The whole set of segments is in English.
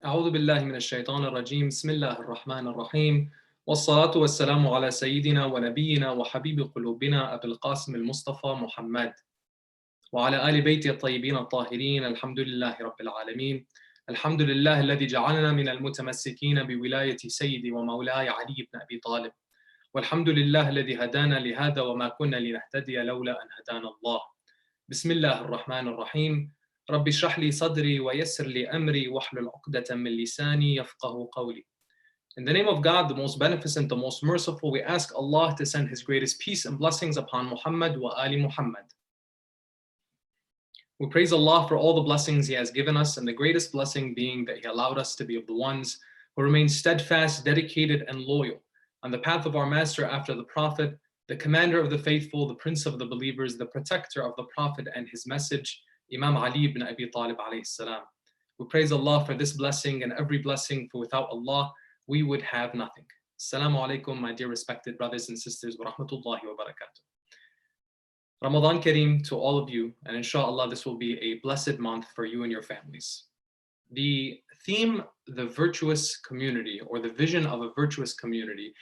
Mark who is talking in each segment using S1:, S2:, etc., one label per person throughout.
S1: أعوذ بالله من الشيطان الرجيم بسم الله الرحمن الرحيم والصلاة والسلام على سيدنا ونبينا وحبيب قلوبنا أبي القاسم المصطفى محمد وعلى آل بيته الطيبين الطاهرين الحمد لله رب العالمين الحمد لله الذي جعلنا من المتمسكين بولاية سيدي ومولاي علي بن أبي طالب والحمد لله الذي هدانا لهذا وما كنا لنهتدي لولا أن هدانا الله بسم الله الرحمن الرحيم رب اشرح لي صدري ويسر لي أمري واحلل عقدة من لساني يفقه قولي. In the name of God, the most beneficent, the most merciful, we ask Allah to send His greatest peace and blessings upon Muhammad wa Ali Muhammad. We praise Allah for all the blessings He has given us, and the greatest blessing being that He allowed us to be of the ones who remain steadfast, dedicated, and loyal on the path of our Master after the Prophet, the Commander of the Faithful, the Prince of the Believers, the Protector of the Prophet and His message, Imam Ali ibn Abi Talib alayhi salam. We praise Allah for this blessing and every blessing, for without Allah, we would have nothing. Assalamu alaikum, my dear respected brothers and sisters, wa rahmatullahi wa barakatuh. Ramadan Kareem to all of you, and inshallah this will be a blessed month for you and your families. The theme, the virtuous community, or the vision of a virtuous community,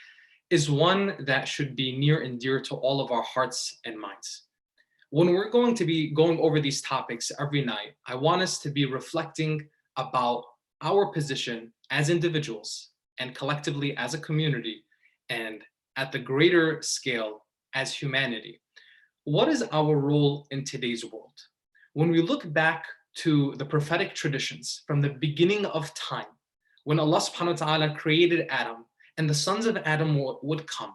S1: is one that should be near and dear to all of our hearts and minds. When we're going to be going over these topics every night, I want us to be reflecting about our position as individuals and collectively as a community, and at the greater scale as humanity. What is our role in today's world? When we look back to the prophetic traditions from the beginning of time, when Allah subhanahu wa ta'ala created Adam, and the sons of Adam would come,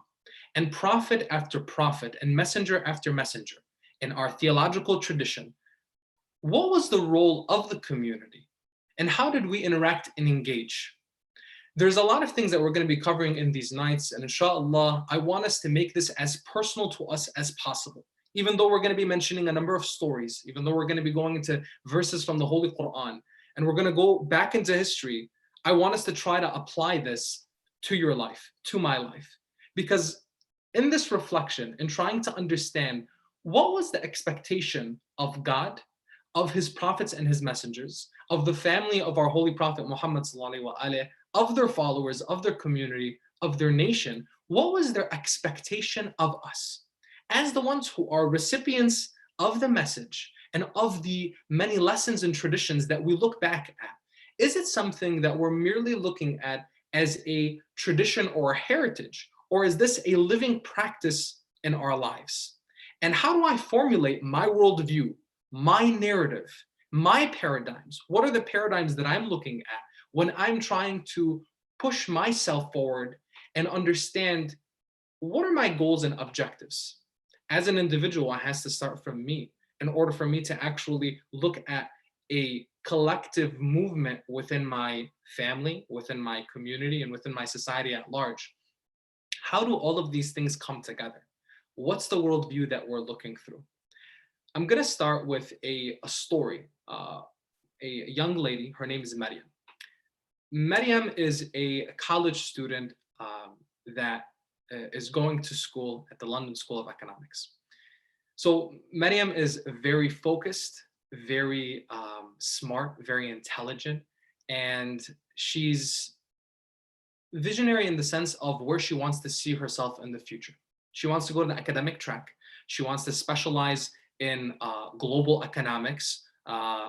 S1: and prophet after prophet and messenger after messenger, in our theological tradition, what was the role of the community? And how did we interact and engage? There's a lot of things that we're going to be covering in these nights, and inshallah, I want us to make this as personal to us as possible. Even though we're going to be mentioning a number of stories, even though we're going to be going into verses from the Holy Quran, and we're going to go back into history, I want us to try to apply this to your life, to my life. Because in this reflection, in trying to understand what was the expectation of God, of His prophets and His messengers, of the family of our Holy Prophet Muhammad sallallahu alaihi wasallam, of their followers, of their community, of their nation, what was their expectation of us? As the ones who are recipients of the message and of the many lessons and traditions that we look back at, is it something that we're merely looking at as a tradition or a heritage, or is this a living practice in our lives? And how do I formulate my worldview, my narrative, my paradigms? What are the paradigms that I'm looking at when I'm trying to push myself forward and understand what are my goals and objectives? As an individual, it has to start from me in order for me to actually look at a collective movement within my family, within my community, and within my society at large. How do all of these things come together? What's the worldview that we're looking through? I'm going to start with a story. A young lady, her name is Maryam. Maryam is a college student that is going to school at the London School of Economics. So Maryam is very focused, very smart, very intelligent, and she's visionary in the sense of where she wants to see herself in the future. She wants to go to the academic track. She wants to specialize in global economics,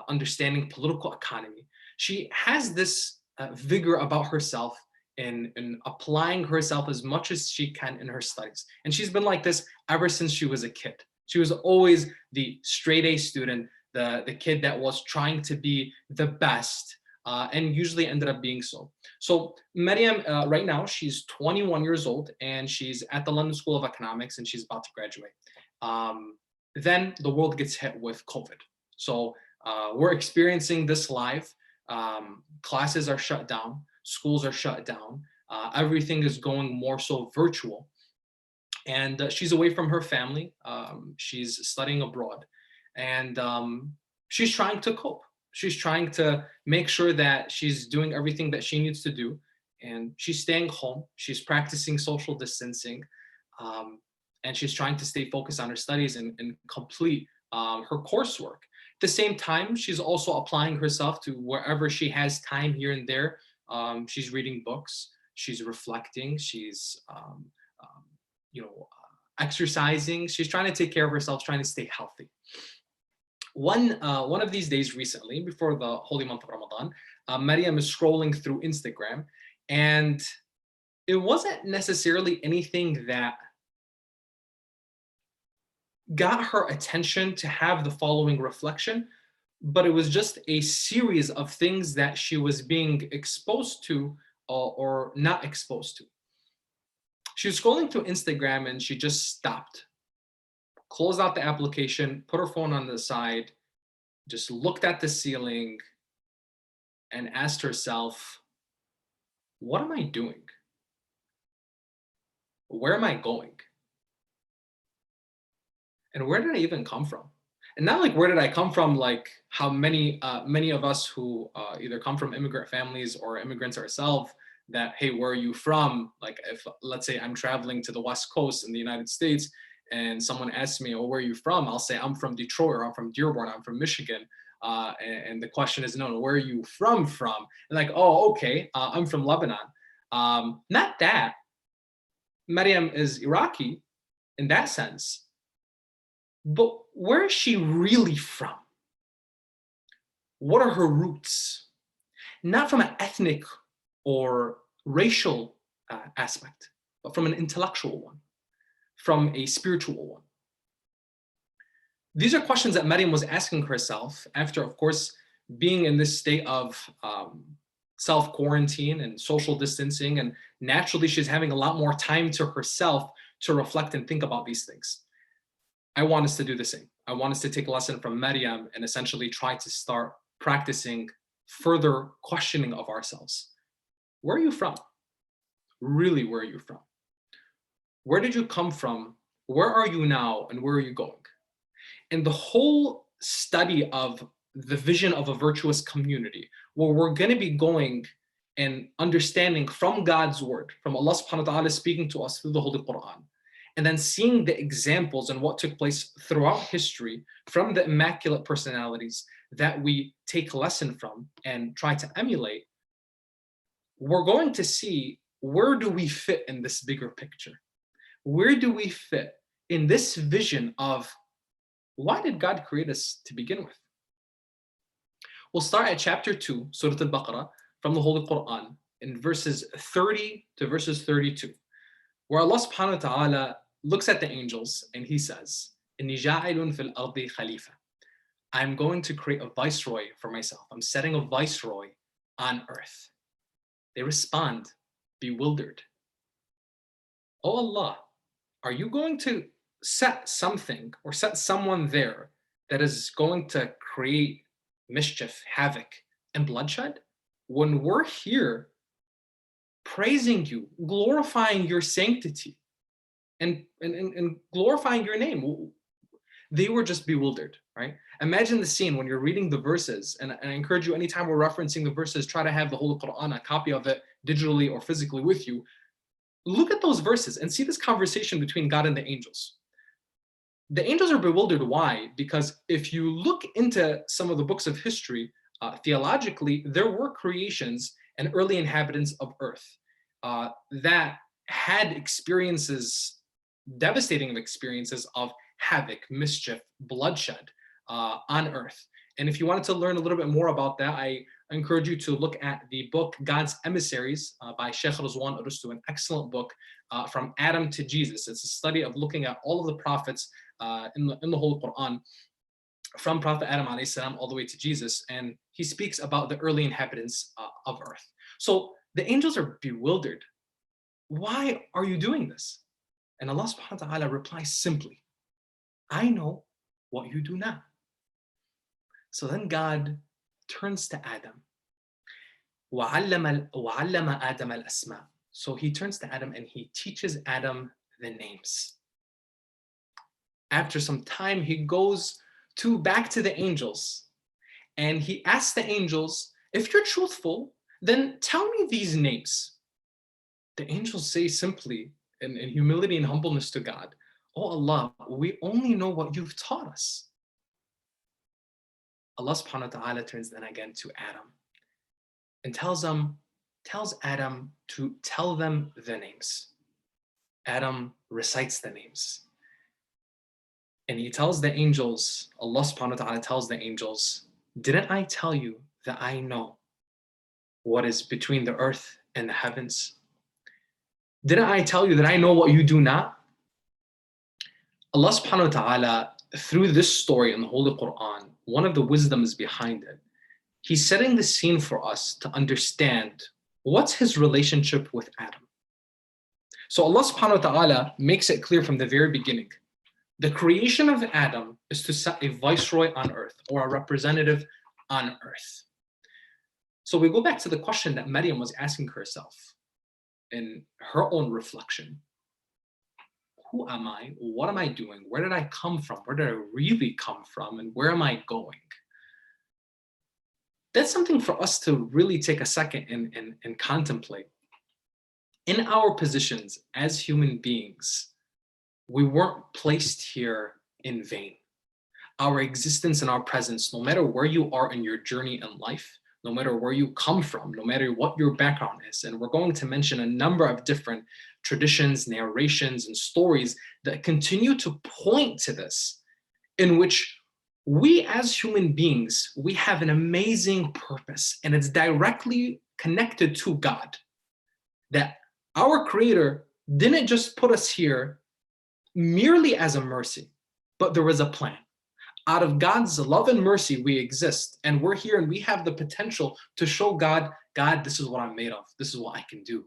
S1: understanding political economy. She has this vigor about herself in applying herself as much as she can in her studies. And she's been like this ever since she was a kid. She was always the straight A student, the kid that was trying to be the best, and usually ended up being so. So Maryam, right now, she's 21 years old, and she's at the London School of Economics, and she's about to graduate. Then the world gets hit with COVID. So we're experiencing this live. Classes are shut down. Schools are shut down. Everything is going more so virtual. And she's away from her family. She's studying abroad. And she's trying to cope. She's trying to make sure that she's doing everything that she needs to do. And she's staying home. She's practicing social distancing. And she's trying to stay focused on her studies and complete her coursework. the same time, she's also applying herself to wherever she has time here and there. She's reading books, she's reflecting, she's you know, exercising. She's trying to take care of herself, trying to stay healthy. One of these days recently, before the holy month of Ramadan, Maryam is scrolling through Instagram, and it wasn't necessarily anything that got her attention to have the following reflection, but it was just a series of things that she was being exposed to or not exposed to. She was scrolling through Instagram and she just stopped, closed out the application, put her phone on the side, just looked at the ceiling and asked herself, what am I doing? Where am I going? And where did I even come from? And not like where did I come from, like how many of us who either come from immigrant families or immigrants ourselves, that, hey, where are you from? Like if, let's say I'm traveling to the West Coast in the United States and someone asks me, oh, where are you from? I'll say, I'm from Detroit, or I'm from Dearborn, I'm from Michigan. And the question is, no, where are you from? And like, oh, okay, I'm from Lebanon. Not that. Maryam is Iraqi in that sense. But where is she really from? What are her roots? Not from an ethnic or racial aspect, but from an intellectual one, from a spiritual one. These are questions that Maryam was asking herself after, of course, being in this state of self-quarantine and social distancing. And naturally, she's having a lot more time to herself to reflect and think about these things. I want us to do the same. I want us to take a lesson from Maryam and essentially try to start practicing further questioning of ourselves. Where are you from? Really, where are you from? Where did you come from? Where are you now? And where are you going? And the whole study of the vision of a virtuous community, where we're going to be going and understanding from God's word, from Allah subhanahu wa ta'ala speaking to us through the Holy Quran, and then seeing the examples and what took place throughout history from the immaculate personalities that we take lesson from and try to emulate, we're going to see, where do we fit in this bigger picture? Where do we fit in this vision of why did God create us to begin with? We'll start at chapter 2, Surah Al-Baqarah, from the Holy Quran, in verses 30 to verses 32, where Allah subhanahu wa ta'ala looks at the angels and he says, Inni ja'ilun fil ardi khalifa. I'm going to create a viceroy for myself. I'm setting a viceroy on earth. They respond, bewildered. Oh Allah, are you going to set something or set someone there that is going to create mischief, havoc, and bloodshed? When we're here praising you, glorifying your sanctity, and glorifying your name, they were just bewildered, right? Imagine the scene when you're reading the verses, and I encourage you, anytime we're referencing the verses, try to have the Holy Quran, a copy of it digitally or physically with you. Look at those verses and see this conversation between God and the angels. The angels are bewildered. Why? Because if you look into some of the books of history, theologically, there were creations and early inhabitants of earth that had experiences, devastating experiences of havoc, mischief, bloodshed on earth. And if you wanted to learn a little bit more about that, I encourage you to look at the book God's Emissaries by Sheikh Rizwan Arustu, an excellent book from Adam to Jesus. It's a study of looking at all of the prophets in the Holy Quran, from Prophet Adam alayhi salam all the way to Jesus, and he speaks about the early inhabitants of earth. So the angels are bewildered. Why are you doing this? And Allah subhanahu wa ta'ala replies simply, I know what you do not. So then God turns to Adam. وَعَلَّمَ آدَمَ الْأَسْمَاءَ. So he turns to Adam and he teaches Adam the names. After some time, he goes back to the angels and he asks the angels, if you're truthful, then tell me these names. The angels say simply, in humility and humbleness to God, oh Allah, we only know what you've taught us. Allah subhanahu wa ta'ala turns then again to Adam and tells Adam to tell them the names. Adam recites the names. And he tells the angels, Allah subhanahu wa ta'ala tells the angels, didn't I tell you that I know what is between the earth and the heavens? Didn't I tell you that I know what you do not? Allah subhanahu wa ta'ala, through this story in the Holy Quran, one of the wisdoms behind it, he's setting the scene for us to understand what's his relationship with Adam. So Allah subhanahu wa ta'ala makes it clear from the very beginning. The creation of Adam is to set a viceroy on earth or a representative on earth. So we go back to the question that Maryam was asking herself in her own reflection. Who am I? What am I doing? Where did I come from? Where did I really come from? And where am I going? That's something for us to really take a second and contemplate. In our positions as human beings, we weren't placed here in vain. Our existence and our presence, no matter where you are in your journey in life, no matter where you come from, no matter what your background is, and we're going to mention a number of different traditions, narrations, and stories that continue to point to this, in which we as human beings, we have an amazing purpose, and it's directly connected to God. That our Creator didn't just put us here merely as a mercy, but there was a plan. Out of God's love and mercy, we exist, and we're here, and we have the potential to show God, this is what I'm made of. This is what I can do.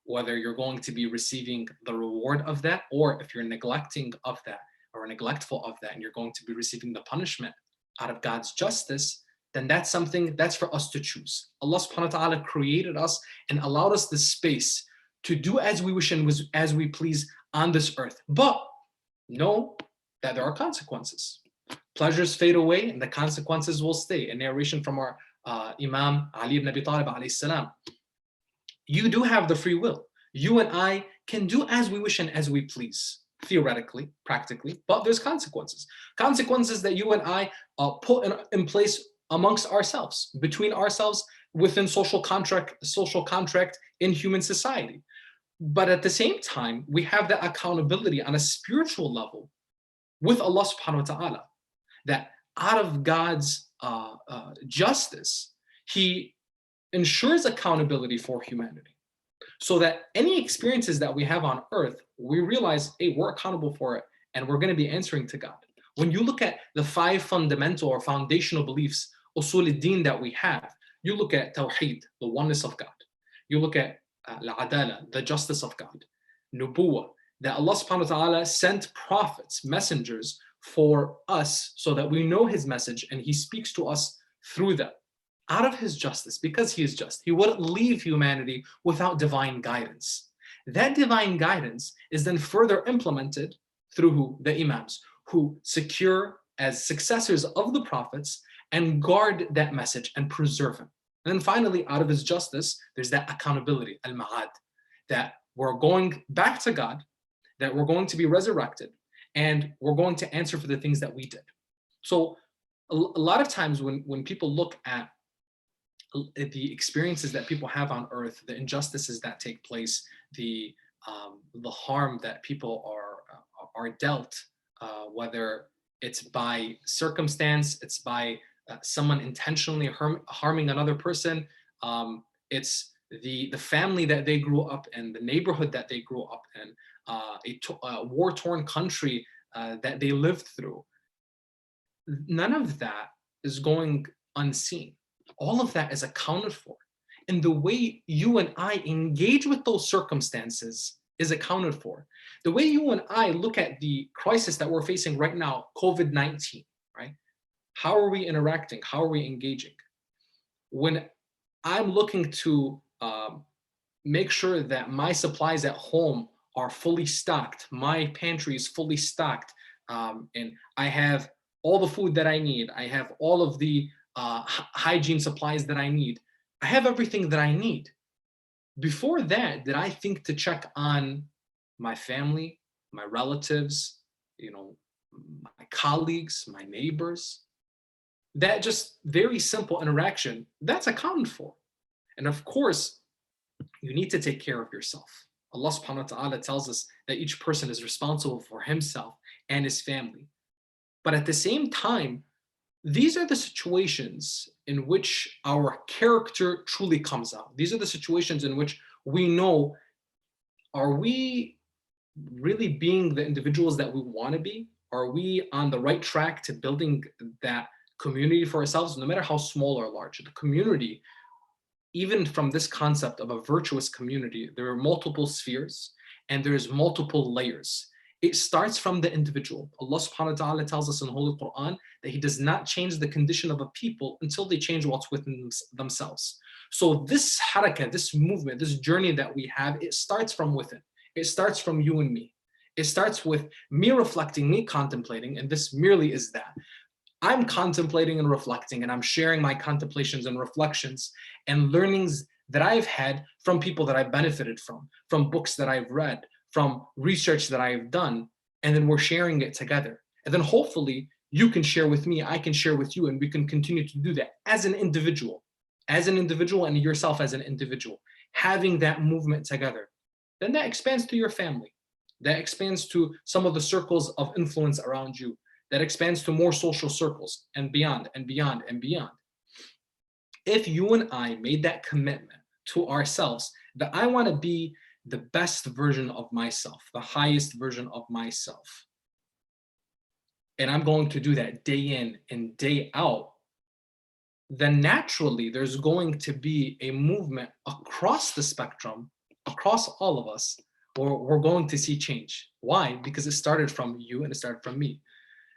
S1: Whether you're going to be receiving the reward of that, or if you're neglecting of that, or neglectful of that, and you're going to be receiving the punishment out of God's justice, then that's something that's for us to choose. Allah subhanahu wa ta'ala created us and allowed us the space to do as we wish and as we please on this earth. But know that there are consequences. Pleasures fade away and the consequences will stay. A narration from our Imam Ali ibn Abi Talib alayhi salam. You do have the free will. You and I can do as we wish and as we please, theoretically, practically, but there's consequences. Consequences that you and I put in place amongst ourselves, between ourselves, within social contract in human society. But at the same time, we have that accountability on a spiritual level with Allah subhanahu wa ta'ala, that out of God's justice, He ensures accountability for humanity. So that any experiences that we have on earth, we realize, hey, we're accountable for it, and we're going to be answering to God. When you look at the 5 fundamental or foundational beliefs, usul al-din, that we have, you look at Tawheed, the oneness of God. You look at Al-Adalah, the justice of God. Nubuwah, that Allah subhanahu wa ta'ala sent prophets, messengers for us so that we know His message and He speaks to us through them. Out of His justice, because He is just, He wouldn't leave humanity without divine guidance. That divine guidance is then further implemented through who? The Imams, who secure as successors of the prophets and guard that message and preserve Him. And then finally, out of His justice, there's that accountability, al-ma'ad, that we're going back to God, that we're going to be resurrected, and we're going to answer for the things that we did. So a lot of times when people look at the experiences that people have on earth, the injustices that take place, the harm that people are dealt, whether it's by circumstance, it's by someone intentionally harming another person, it's the family that they grew up in, the neighborhood that they grew up in, a war-torn country that they lived through. None of that is going unseen. All of that is accounted for. And the way you and I engage with those circumstances is accounted for. The way you and I look at the crisis that we're facing right now, COVID-19, right? How are we interacting? How are we engaging? When I'm looking to make sure that my supplies at home are fully stocked, my pantry is fully stocked, and I have all the food that I need, I have all of the hygiene supplies that I need, I have everything that I need. Before that, did I think to check on my family, my relatives, my colleagues, my neighbors? that just very simple interaction, that's accounted for. And of course, you need to take care of yourself. Allah subhanahu wa ta'ala tells us that each person is responsible for himself and his family. But at the same time, these are the situations in which our character truly comes out. These are the situations in which we know, are we really being the individuals that we want to be? Are we on the right track to building that community for ourselves, no matter how small or large? The community, even from this concept of a virtuous community, there are multiple spheres and there's multiple layers. It starts from the individual. Allah subhanahu wa ta'ala tells us in the Holy Quran that He does not change the condition of a people until they change what's within themselves. So this harakah, this movement, this journey that we have, it starts from within. It starts from you and me. It starts with me reflecting, me contemplating, and this merely is that. I'm contemplating and reflecting, and I'm sharing my contemplations and reflections and learnings that I've had from people that I've benefited from books that I've read, from research that I've done, and then we're sharing it together. And then hopefully you can share with me, I can share with you, and we can continue to do that as an individual and yourself as an individual, having that movement together. Then that expands to your family. That expands to some of the circles of influence around you. That expands to more social circles and beyond and beyond and beyond. If you and I made that commitment to ourselves that I want to be the best version of myself, the highest version of myself, and I'm going to do that day in and day out, then naturally there's going to be a movement across the spectrum, across all of us, where we're going to see change. Why? Because it started from you and it started from me.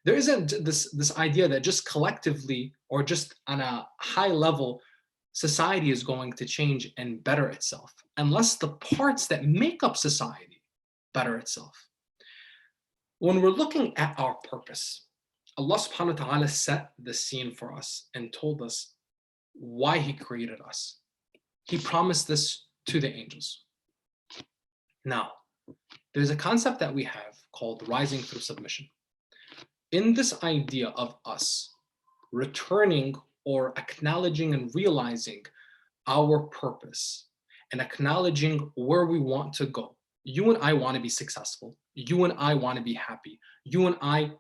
S1: There isn't this idea that just collectively or just on a high level, society is going to change and better itself, unless the parts that make up society better itself. When we're looking at our purpose, Allah subhanahu wa ta'ala set the scene for us and told us why He created us. He promised this to the angels. Now, there's a concept that we have called rising through submission. In this idea of us returning or acknowledging and realizing our purpose and acknowledging where we want to go. You and I want to be successful. You and I want to be happy. You and I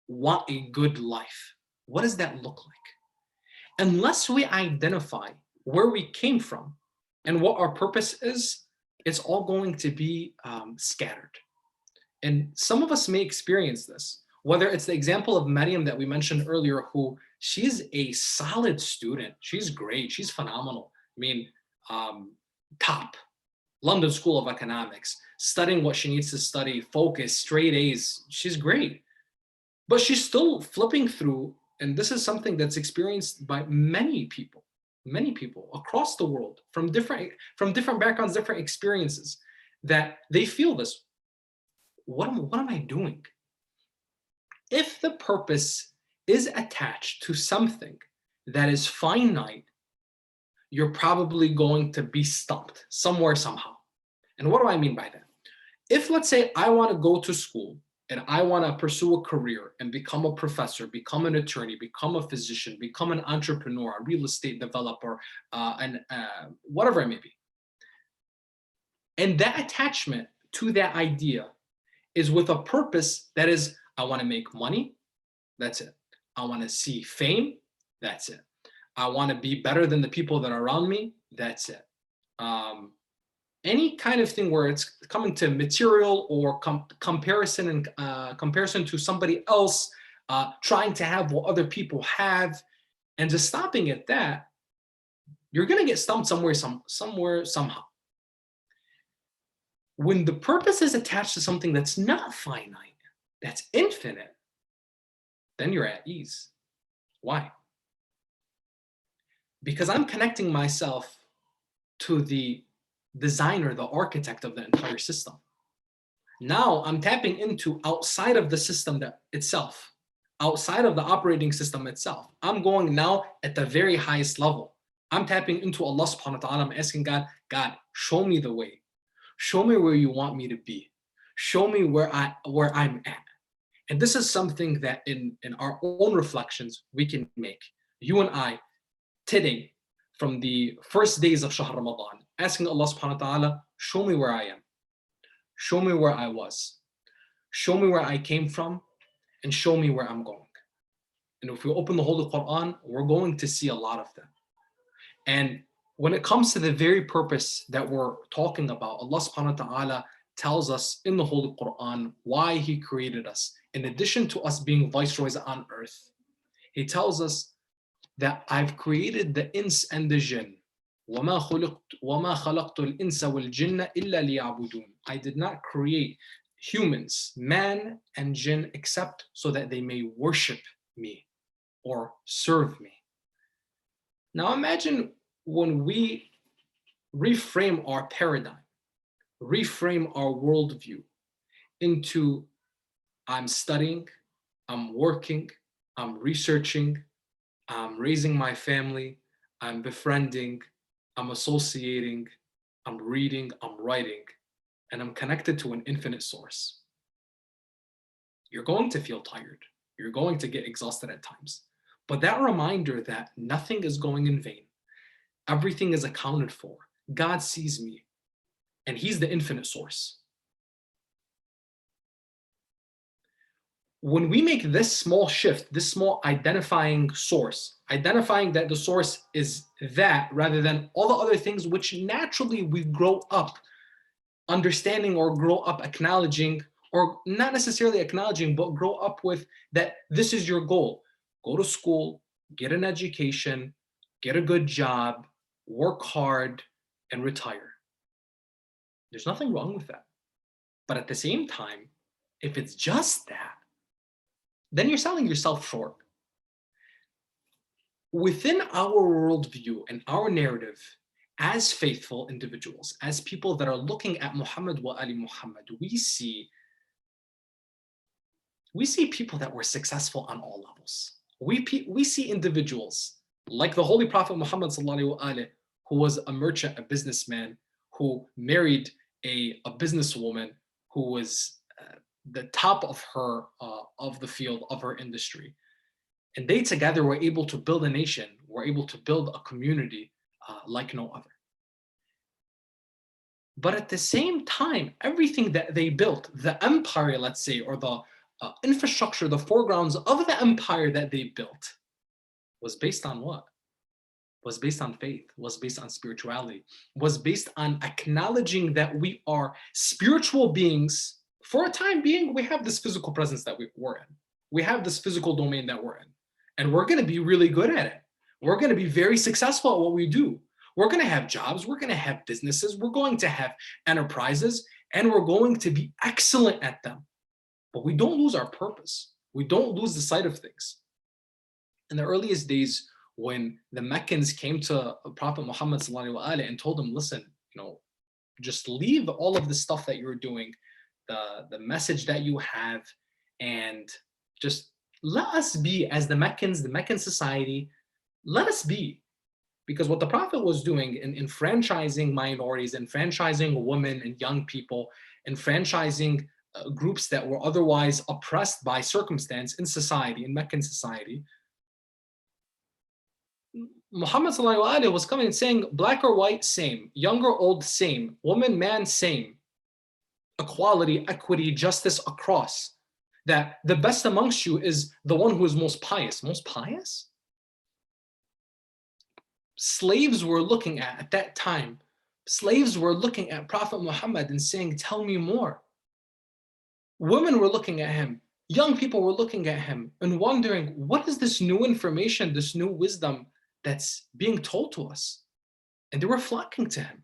S1: want a good life. What does that look like? Unless we identify where we came from and what our purpose is, it's all going to be scattered. And some of us may experience this. Whether it's the example of Maryam that we mentioned earlier, who she's a solid student. She's great. She's phenomenal. I mean, top. London School of Economics, studying what she needs to study, focus, straight A's. She's great. But she's still flipping through, and this is something that's experienced by many people across the world from different backgrounds, different experiences, that they feel this. What am I doing? If the purpose is attached to something that is finite, you're probably going to be stumped somewhere, somehow. And what do I mean by that? If, let's say, I want to go to school and I want to pursue a career and become a professor, become an attorney, become a physician, become an entrepreneur, a real estate developer, and whatever it may be. And that attachment to that idea is with a purpose that is, I want to make money, that's it. I want to see fame, that's it. I want to be better than the people that are around me, that's it. Any kind of thing where it's coming to material or comparison to somebody else, trying to have what other people have, and just stopping at that, you're going to get stumped somewhere, somehow. When the purpose is attached to something that's not finite, that's infinite, then you're at ease. Why? Because I'm connecting myself to the designer, the architect of the entire system. Now I'm tapping into outside of the system itself, outside of the operating system itself. I'm going now at the very highest level. I'm tapping into Allah subhanahu wa ta'ala. I'm asking God, show me the way. Show me where you want me to be. Show me where I'm at. And this is something that in our own reflections we can make. You and I, today, from the first days of Shahr Ramadan, asking Allah subhanahu wa ta'ala, show me where I am, show me where I was, show me where I came from, and show me where I'm going. And if we open the Holy Quran, we're going to see a lot of them. And when it comes to the very purpose that we're talking about, Allah subhanahu wa ta'ala tells us in the Holy Quran why He created us. In addition to us being viceroys on earth, He tells us that I've created the ins and the jinn. وَمَا خَلَقْتُ الْإِنسَ وَالْجِنَّ إِلَّا لِيَعْبُدُونَ. I did not create humans, man and jinn, except so that they may worship me or serve me. Now imagine when we reframe our paradigm, reframe our worldview into I'm studying, I'm working, I'm researching, I'm raising my family, I'm befriending, I'm associating, I'm reading, I'm writing, and I'm connected to an infinite source. You're going to feel tired. You're going to get exhausted at times. But that reminder that nothing is going in vain, everything is accounted for. God sees me, and He's the infinite source. When we make this small shift, this small identifying source, identifying that the source is that rather than all the other things which naturally we grow up understanding or grow up acknowledging, or not necessarily acknowledging, but grow up with that this is your goal. Go to school, get an education, get a good job, work hard, and retire. There's nothing wrong with that. But at the same time, if it's just that, then you're selling yourself short. Within our worldview and our narrative, as faithful individuals, as people that are looking at Muhammad wa Ali Muhammad, we see people that were successful on all levels. We see individuals like the Holy Prophet Muhammad sallallahu alaihi wasallam, who was a merchant, a businessman, who married a businesswoman who was the top of her of the field of her industry, and they together were able to build a nation, were able to build a community like no other. But at the same time, everything that they built, the empire, let's say, or the infrastructure, the foregrounds of the empire that they built, was based on what? Was based on faith, was based on spirituality, was based on acknowledging that we are spiritual beings. For a time being, we have this physical presence that we're in. We have this physical domain that we're in. And we're going to be really good at it. We're going to be very successful at what we do. We're going to have jobs. We're going to have businesses. We're going to have enterprises. And we're going to be excellent at them. But we don't lose our purpose. We don't lose the sight of things. In the earliest days, when the Meccans came to Prophet Muhammad and told him, listen, just leave all of the stuff that you're doing, the message that you have, and just let us be as the Meccans, the Meccan society, let us be. Because what the Prophet was doing in enfranchising minorities, enfranchising women and young people, enfranchising groups that were otherwise oppressed by circumstance in society, in Meccan society, Muhammad was coming and saying, black or white, same, young or old, same, woman, man, same, equality, equity, justice across. That the best amongst you is the one who is most pious. Most pious? Slaves were looking at that time, slaves were looking at Prophet Muhammad and saying, tell me more. Women were looking at him, young people were looking at him and wondering, what is this new information, this new wisdom that's being told to us? And they were flocking to him.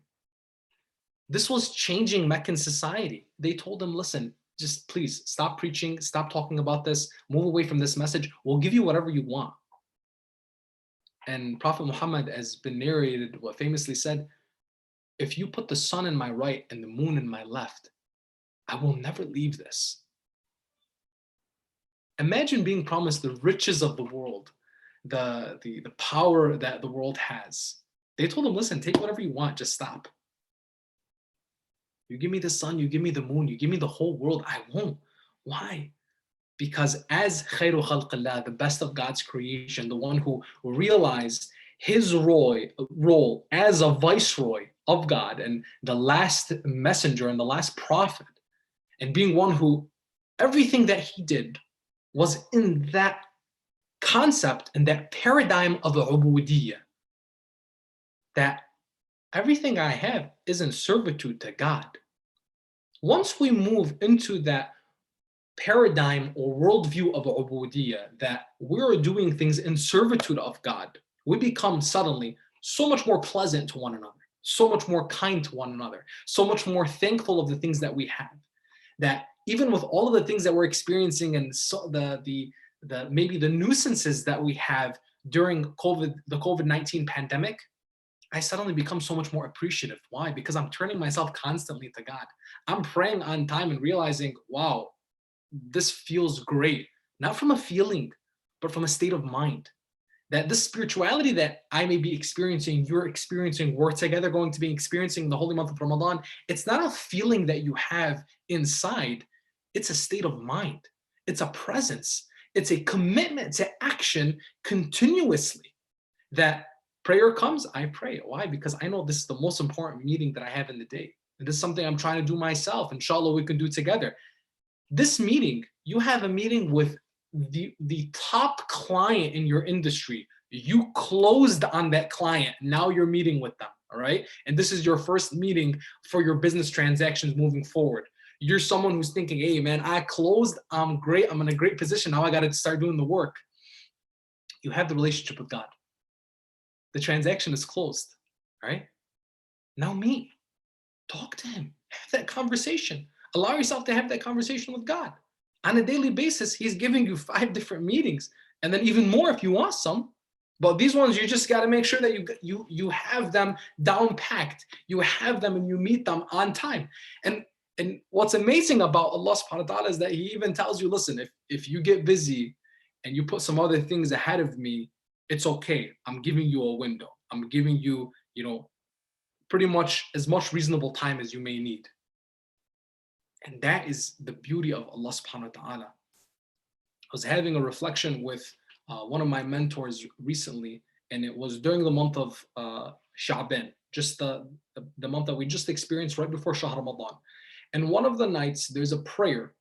S1: This was changing Meccan society. They told him, listen, just please stop preaching, stop talking about this, move away from this message. We'll give you whatever you want. And Prophet Muhammad has been narrated what famously said, if you put the sun in my right and the moon in my left, I will never leave this. Imagine being promised the riches of the world, the power that the world has. They told him, listen, take whatever you want, just stop. You give me the sun, you give me the moon, you give me the whole world, I won't. Why? because as khairu khalqillah, the best of God's creation, the one who realized his role as a viceroy of God and the last messenger and the last prophet, and being one who everything that he did was in that concept and that paradigm of ubudiyyah, that everything I have is in servitude to God. Once we move into that paradigm or worldview of ubudiyyah, that we're doing things in servitude of God, we become suddenly so much more pleasant to one another, so much more kind to one another, so much more thankful of the things that we have, that even with all of the things that we're experiencing and so the maybe the nuisances that we have during the COVID-19 pandemic, I suddenly become so much more appreciative. Why? Because I'm turning myself constantly to God. I'm praying on time and realizing, wow, this feels great. Not from a feeling, but from a state of mind. That this spirituality that I may be experiencing, you're experiencing, we're together going to be experiencing the holy month of Ramadan, it's not a feeling that you have inside, it's a state of mind. It's a presence. It's a commitment to action continuously. That prayer comes, I pray. Why? Because I know this is the most important meeting that I have in the day. And this is something I'm trying to do myself. Inshallah, we can do together. This meeting, you have a meeting with the top client in your industry. You closed on that client. Now you're meeting with them, all right? And this is your first meeting for your business transactions moving forward. You're someone who's thinking, hey man, I closed, I'm great, I'm in a great position. Now I got to start doing the work. You have the relationship with God. The transaction is closed, right? Now meet, talk to him, have that conversation. Allow yourself to have that conversation with God. On a daily basis, he's giving you 5 different meetings, and then even more if you want some. But these ones, you just got to make sure that you have them down packed. You have them and you meet them on time. And what's amazing about Allah subhanahu wa ta'ala is that he even tells you, listen, if you get busy and you put some other things ahead of me, it's okay. I'm giving you a window. I'm giving you, pretty much as much reasonable time as you may need. And that is the beauty of Allah subhanahu wa ta'ala. I was having a reflection with one of my mentors recently, and it was during the month of Shabeer, just the month that we just experienced right before Shahr Ramadan. And one of the nights, there's a prayer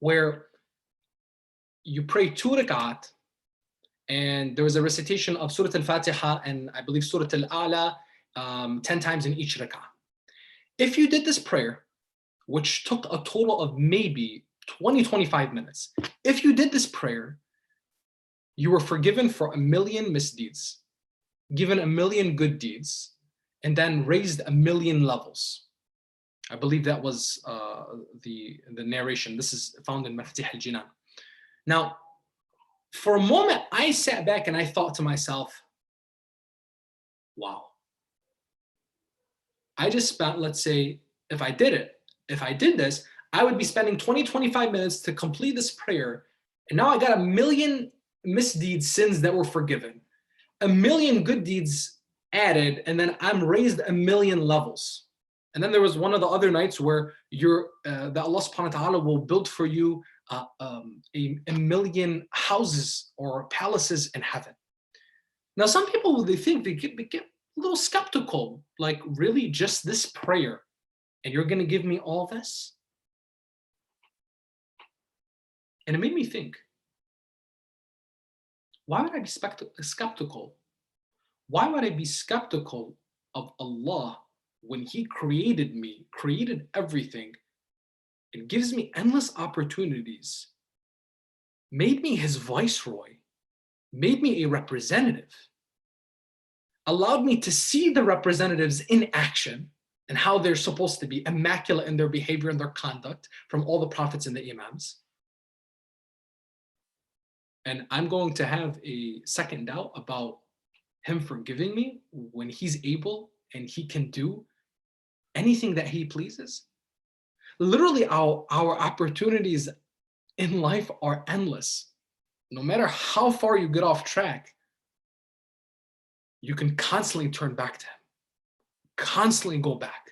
S1: where you pray 2 rak'at, and there was a recitation of Surah Al-Fatiha and I believe Surah Al-A'la 10 times in each rak'ah. If you did this prayer, which took a total of maybe 20-25 minutes, if you did this prayer, you were forgiven for 1,000,000 misdeeds, given 1,000,000 good deeds, and then raised 1,000,000 levels. I believe that was the narration. This is found in Mafatih al-Jinan. Now, for a moment, I sat back and I thought to myself, wow. I just spent, let's say, if I did this, I would be spending 20-25 minutes to complete this prayer. And now I got 1,000,000 misdeeds, sins that were forgiven, 1,000,000 good deeds added, and then I'm raised 1,000,000 levels. And then there was one of the other nights where that Allah subhanahu wa ta'ala will build for you a 1,000,000 houses or palaces in heaven. Now, some people, they think they get a little skeptical, like, really, just this prayer, and you're going to give me all this? And it made me think, why would I be skeptical? Why would I be skeptical of Allah when he created me, created everything? It gives me endless opportunities, made me his viceroy, made me a representative, allowed me to see the representatives in action and how they're supposed to be immaculate in their behavior and their conduct from all the prophets and the imams. And I'm going to have a second doubt about him forgiving me when he's able and he can do anything that he pleases? Literally, our opportunities in life are endless. No matter how far you get off track, you can constantly turn back to him, constantly go back.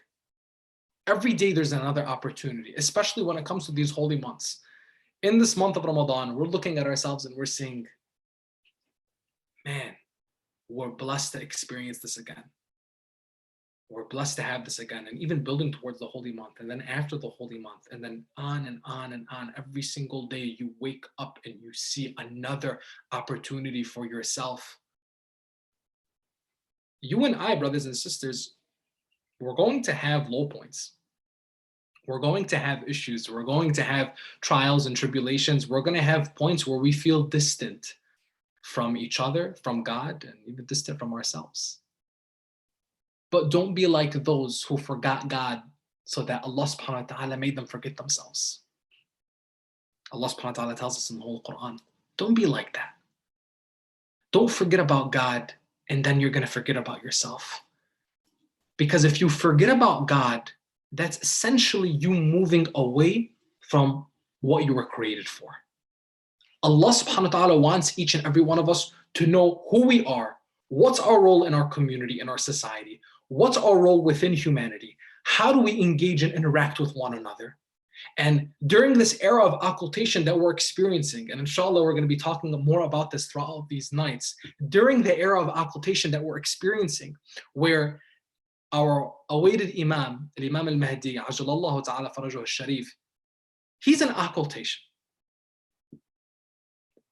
S1: Every day there's another opportunity, especially when it comes to these holy months. In this month of Ramadan, we're looking at ourselves and we're saying, man, we're blessed to experience this again. We're blessed to have this again, and even building towards the holy month, and then after the holy month, and then on and on and on. Every single day you wake up and you see another opportunity for yourself. You and I, brothers and sisters, we're going to have low points. We're going to have issues. We're going to have trials and tribulations. We're going to have points where we feel distant from each other, from God, and even distant from ourselves. But don't be like those who forgot God so that Allah subhanahu wa ta'ala made them forget themselves. Allah subhanahu wa ta'ala tells us in the whole Quran, don't be like that. Don't forget about God and then you're going to forget about yourself. Because if you forget about God, that's essentially you moving away from what you were created for. Allah subhanahu wa ta'ala wants each and every one of us to know who we are, what's our role in our community, in our society, what's our role within humanity, how do we engage and interact with one another. And during this era of occultation that we're experiencing, and inshallah we're going to be talking more about this throughout these nights, during the era of occultation that we're experiencing, where our awaited Imam, Imam Al-Mehdi, Haj Jalal Al-Sharif, he's an occultation.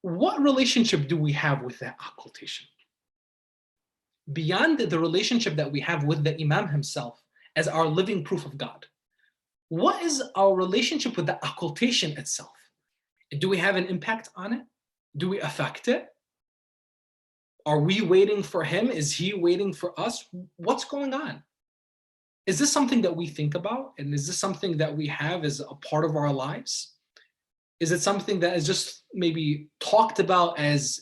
S1: What relationship do we have with that occultation? Beyond the relationship that we have with the Imam himself as our living proof of God, what is our relationship with the occultation itself? Do we have an impact on it? Do we affect it? Are we waiting for him? Is he waiting for us? What's going on? Is this something that we think about? And is this something that we have as a part of our lives? Is it something that is just maybe talked about as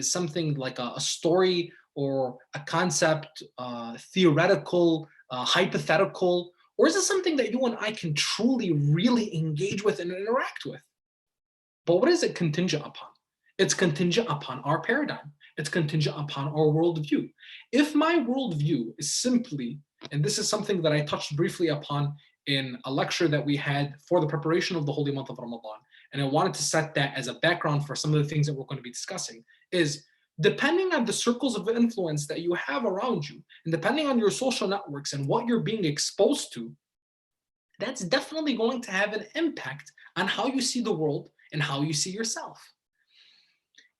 S1: something like a story or a concept, theoretical, hypothetical? Or is it something that you and I can truly, really engage with and interact with? But what is it contingent upon? It's contingent upon our paradigm. It's contingent upon our worldview. If my worldview is simply, and this is something that I touched briefly upon in a lecture that we had for the preparation of the holy month of Ramadan, and I wanted to set that as a background for some of the things that we're going to be discussing, is depending on the circles of influence that you have around you, and depending on your social networks and what you're being exposed to, that's definitely going to have an impact on how you see the world and how you see yourself.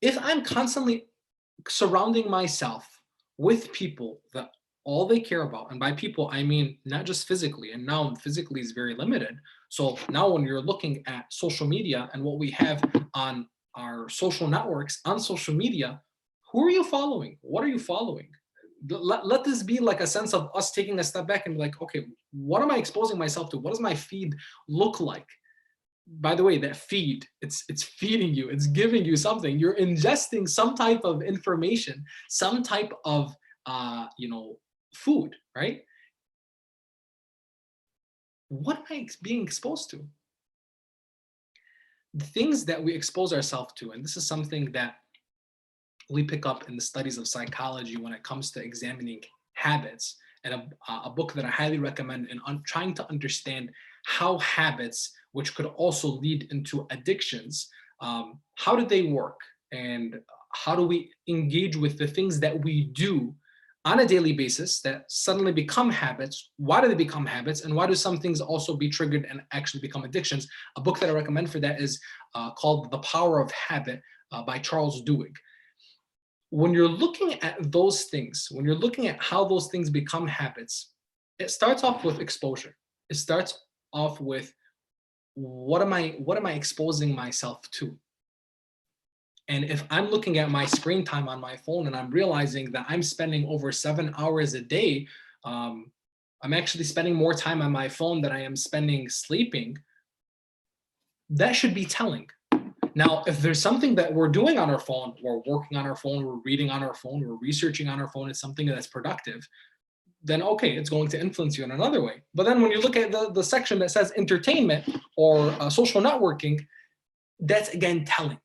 S1: If I'm constantly surrounding myself with people that all they care about, and by people, I mean not just physically, and now physically is very limited. So now when you're looking at social media and what we have on our social networks, on social media, who are you following? What are you following? Let this be like a sense of us taking a step back and be like, okay, what am I exposing myself to? What does my feed look like? By the way, that feed, it's feeding you, it's giving you something. You're ingesting some type of information, some type of food, right? What am I being exposed to? The things that we expose ourselves to, and this is something that we pick up in the studies of psychology when it comes to examining habits, and a book that I highly recommend in trying to understand how habits, which could also lead into addictions, how do they work, and how do we engage with the things that we do on a daily basis that suddenly become habits? Why do they become habits, and why do some things also be triggered and actually become addictions? A book that I recommend for that is called The Power of Habit by Charles Duhigg. When you're looking at those things, when you're looking at how those things become habits, it starts off with exposure. It starts off with what am I exposing myself to? And if I'm looking at my screen time on my phone and I'm realizing that I'm spending over 7 hours a day, I'm actually spending more time on my phone than I am spending sleeping, that should be telling. Now, if there's something that we're doing on our phone, we're working on our phone, we're reading on our phone, we're researching on our phone, it's something that's productive, then okay, it's going to influence you in another way. But then when you look at the section that says entertainment or social networking, that's again telling.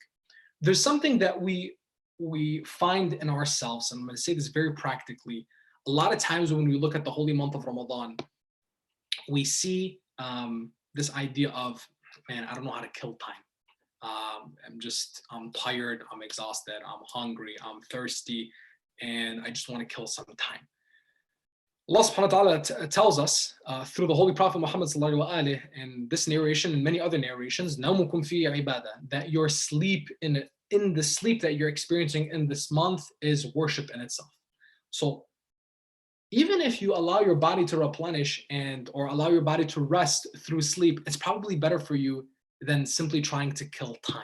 S1: There's something that we find in ourselves, and I'm going to say this very practically. A lot of times when we look at the holy month of Ramadan, we see this idea of, man, I don't know how to kill time. I'm tired, I'm exhausted, I'm hungry, I'm thirsty, and I just want to kill some time. Allah subhanahu wa ta'ala tells us through the Holy Prophet Muhammad in this narration and many other narrations, نَوْمُكُمْ فِي عِبَادَةٍ, that your sleep in the sleep that you're experiencing in this month is worship in itself. So even if you allow your body to replenish or allow your body to rest through sleep, it's probably better for you than simply trying to kill time.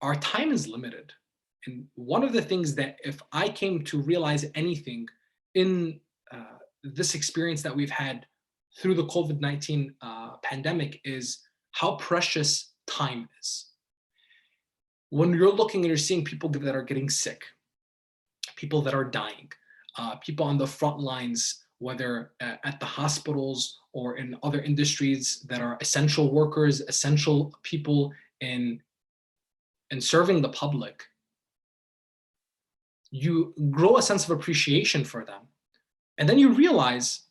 S1: Our time is limited. And one of the things that if I came to realize anything in this experience that we've had through the COVID-19 pandemic is how precious time is. When you're looking and you're seeing people that are getting sick, people that are dying, people on the front lines, whether at the hospitals or in other industries that are essential workers, essential people in serving the public, you grow a sense of appreciation for them. And then you realize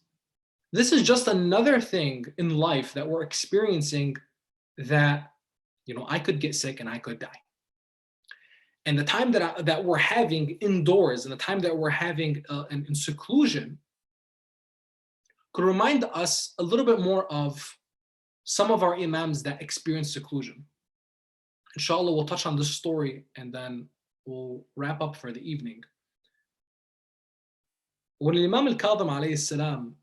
S1: this is just another thing in life that we're experiencing that, I could get sick and I could die. And the time that we're having indoors and the time that we're having in seclusion could remind us a little bit more of some of our imams that experienced seclusion. Inshallah, we'll touch on this story and then we'll wrap up for the evening. When Imam Al-Kadhim alayhi salam,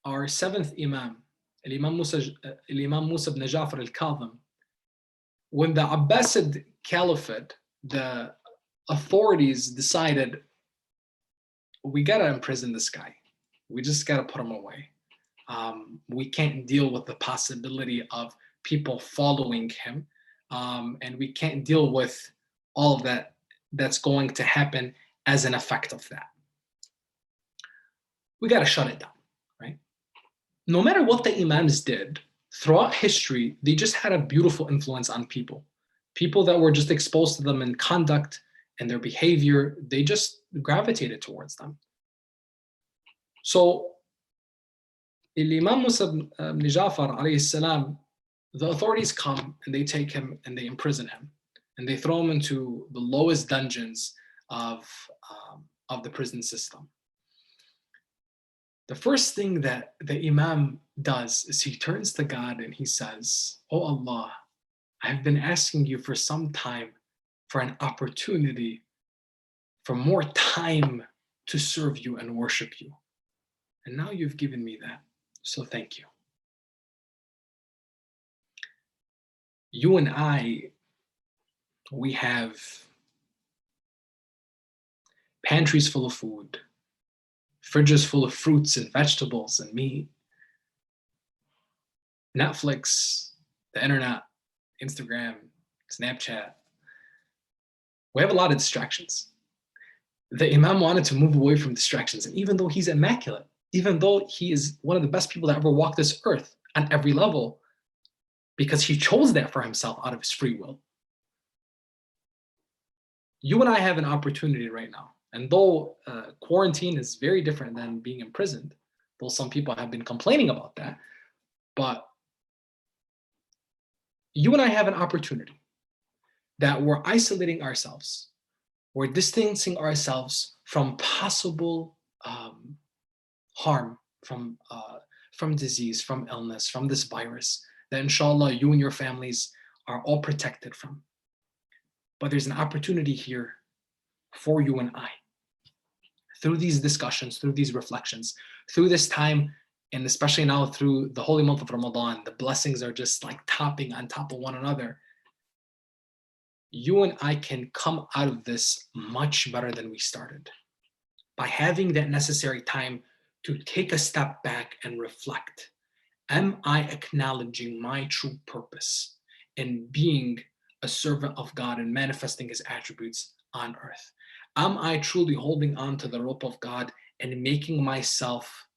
S1: our seventh Imam, Imam Musa ibn Ja'far Al-Kadhim, when the Abbasid Caliphate, the authorities decided, we gotta imprison this guy. We just gotta put him away. We can't deal with the possibility of people following him. And we can't deal with all of that's going to happen as an effect of that. We gotta shut it down, right? No matter what the Imams did, throughout history, they just had a beautiful influence on people. People that were just exposed to them in conduct and their behavior, they just gravitated towards them. So, Imam Musa ibn Ja'far alayhi salam, the authorities come and they take him and they imprison him. And they throw him into the lowest dungeons of the prison system. The first thing that the Imam does is he turns to God and he says, "Oh Allah, I've been asking you for some time for an opportunity, for more time to serve you and worship you. And now you've given me that, so thank you." You and I, we have pantries full of food, fridges full of fruits and vegetables and meat, Netflix, the internet, Instagram, Snapchat. We have a lot of distractions. The Imam wanted to move away from distractions. And even though he's immaculate, even though he is one of the best people that ever walked this earth on every level, because he chose that for himself out of his free will. You and I have an opportunity right now. And though quarantine is very different than being imprisoned, though some people have been complaining about that, but you and I have an opportunity that we're isolating ourselves. We're distancing ourselves from possible harm, from disease, from illness, from this virus, that inshallah you and your families are all protected from. But there's an opportunity here for you and I. Through these discussions, through these reflections, through this time, and especially now through the holy month of Ramadan, the blessings are just like topping on top of one another. You and I can come out of this much better than we started by having that necessary time to take a step back and reflect. Am I acknowledging my true purpose in being a servant of God and manifesting his attributes on earth? Am I truly holding on to the rope of God and making myself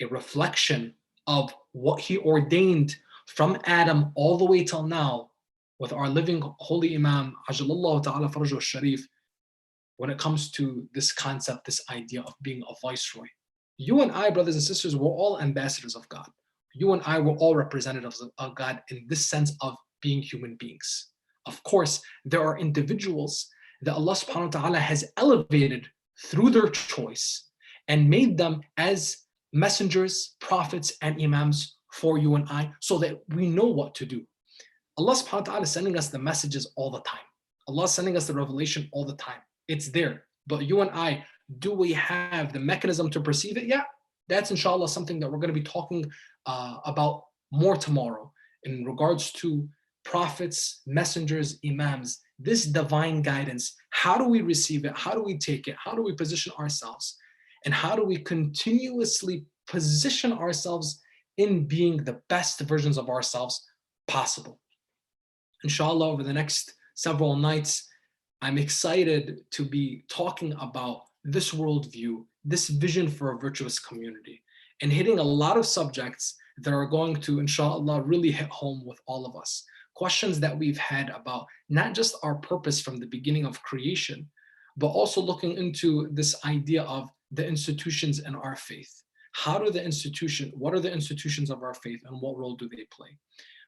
S1: a reflection of what he ordained from Adam all the way till now with our living holy Imam, Ajalallahu ta'ala Farajul Sharif, when it comes to this concept, this idea of being a viceroy? You and I, brothers and sisters, we're all ambassadors of God. You and I were all representatives of God in this sense of being human beings. Of course, there are individuals that Allah subhanahu wa ta'ala has elevated through their choice and made them as messengers, prophets, and imams for you and I so that we know what to do. Allah subhanahu wa ta'ala is sending us the messages all the time. Allah is sending us the revelation all the time. It's there. But you and I, do we have the mechanism to perceive it? Yeah, that's inshallah something that we're going to be talking about more tomorrow in regards to prophets, messengers, imams, this divine guidance. How do we receive it? How do we take it? How do we position ourselves? And how do we continuously position ourselves in being the best versions of ourselves possible? Inshallah, over the next several nights, I'm excited to be talking about this worldview, this vision for a virtuous community, and hitting a lot of subjects that are going to, inshallah, really hit home with all of us. Questions that we've had about not just our purpose from the beginning of creation, but also looking into this idea of the institutions in our faith. What are the institutions of our faith, and what role do they play?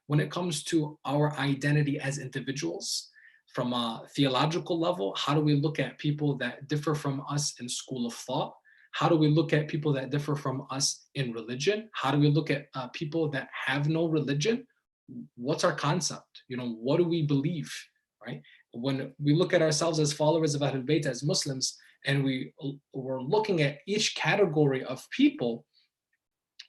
S1: When it comes to our identity as individuals, from a theological level, how do we look at people that differ from us in school of thought? How do we look at people that differ from us in religion? How do we look at people that have no religion? What's our concept? What do we believe, right? When we look at ourselves as followers of Ahlul Bayt, as Muslims, and we're looking at each category of people,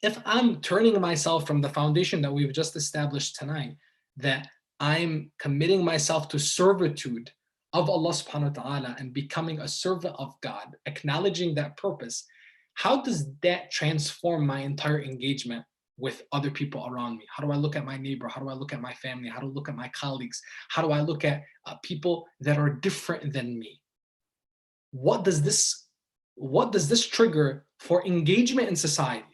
S1: if I'm turning myself from the foundation that we've just established tonight, that I'm committing myself to servitude of Allah subhanahu wa ta'ala and becoming a servant of God, acknowledging that purpose, how does that transform my entire engagement with other people around me? How do I look at my neighbor? How do I look at my family? How do I look at my colleagues? How do I look at people that are different than me? What does this trigger for engagement in society?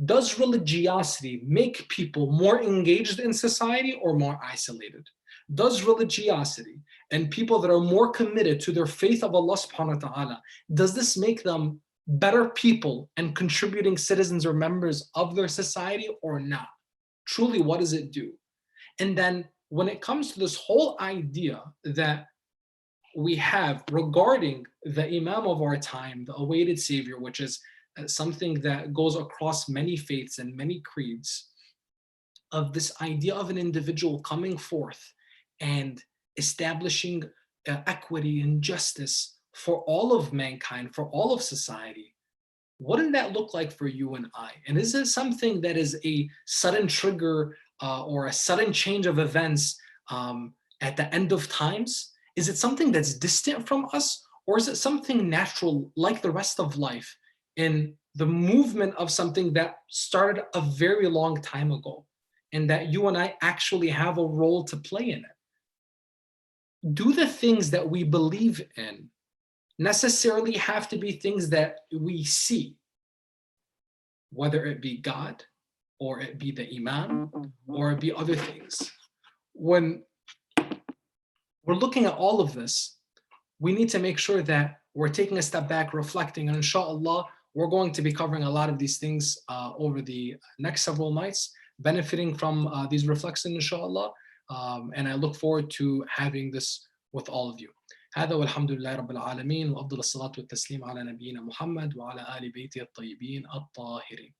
S1: Does religiosity make people more engaged in society or more isolated? Does religiosity and people that are more committed to their faith of Allah subhanahu wa ta'ala, does this make them better people and contributing citizens or members of their society or not? Truly, what does it do? And then when it comes to this whole idea that we have regarding the Imam of our time, the awaited Savior, which is something that goes across many faiths and many creeds, of this idea of an individual coming forth and establishing equity and justice for all of mankind, for all of society. What did that look like for you and I? And is it something that is a sudden trigger or a sudden change of events at the end of times? Is it something that's distant from us, or is it something natural like the rest of life in the movement of something that started a very long time ago and that you and I actually have a role to play in it? Do the things that we believe in necessarily have to be things that we see, whether it be God or it be the Imam or it be other things? When we're looking at all of this, we need to make sure that we're taking a step back, reflecting, and inshallah, we're going to be covering a lot of these things over the next several nights, benefiting from these reflections, inshallah. And I look forward to having this with all of you. هذا والحمد لله رب العالمين وأفضل الصلاة والتسليم على نبينا محمد وعلى آل بيته الطيبين الطاهرين.